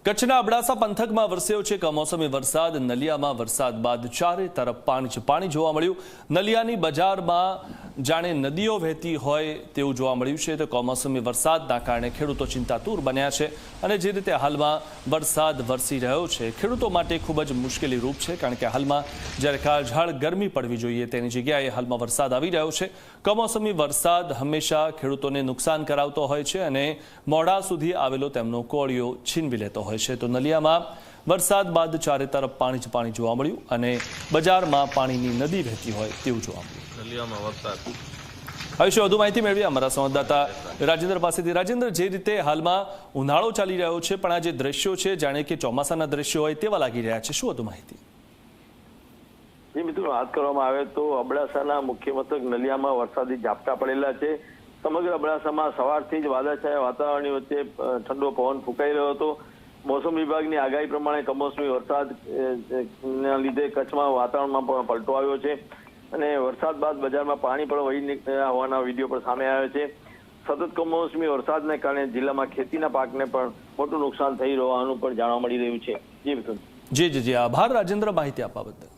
કચ્છના અબડાસા પંથકમાં વરસ્યો છે કમોસમી વરસાદ। નલિયામાં વરસાદ બાદ ચારે તરફ પાણી જ પાણી જોવા મળ્યું। નલિયાની બજારમાં જાણે નદીઓ વહેતી હોય તેવું જોવા મળ્યું છે। તો કમોસમી વરસાદના કારણે ખેડૂતો ચિંતાતુર બન્યા છે અને જે રીતે હાલમાં વરસાદ વરસી રહ્યો છે ખેડૂતો માટે ખૂબ જ મુશ્કેલી રૂપ છે, કારણ કે હાલમાં જ્યારે કાળઝાળ ગરમી પડવી જોઈએ તેની જગ્યાએ હાલમાં વરસાદ આવી રહ્યો છે। કમોસમી વરસાદ હંમેશા ખેડૂતોને નુકસાન કરાવતો હોય છે અને મોડા સુધી આવેલો તેમનો કોળિયો છીનવી લેતો હોય છે। તો નલિયામાં વરસાદ બાદ ચારે તરફ પાણી જ પાણી જોવા મળ્યું અને બજારમાં પાણીની નદી વહેતી હોય તેવું જોવા મળ્યું। નલિયામાં વરસાદ આ વિશે વધુ માહિતી મેળવી અમારા સંવાદદાતા રાજેન્દ્ર પાસેથી। રાજેન્દ્ર, જે રીતે હાલમાં ઉનાળો ચાલી રહ્યો છે પણ આ જે દ્રશ્યો છે જાણે કે ચોમાસાના દ્રશ્યો હોય તેવા લાગી રહ્યા છે, શું વધુ માહિતી? જી મિત્રો, વાત કરવામાં આવે તો અબડાસાના મુખ્ય મથક નલિયામાં વરસાદી ઝાપટા પડેલા છે। સમગ્ર અબડાસામાં સવારથી જ વાદળછાયા વાતાવરણની વચ્ચે ઠંડો પવન ફૂંકાઈ રહ્યો હતો। મોસમ વિભાગની આગાહી પ્રમાણે કમોસમી વરસાદના લીધે કચ્છમાં વાતાવરણમાં પણ પલટો આવ્યો છે અને વરસાદ બાદ બજારમાં પાણી પણ વહી નીકળ્યા હોવાના વિડીયો પણ સામે આવ્યો છે। સતત કમોસમી વરસાદને કારણે જિલ્લામાં ખેતીના પાકને પણ મોટું નુકસાન થઈ હોવાનું પણ જાણવા મળી રહ્યું છે। જી મિથુન। જી આભાર રાજેન્દ્ર માહિતી આપવા બદલ।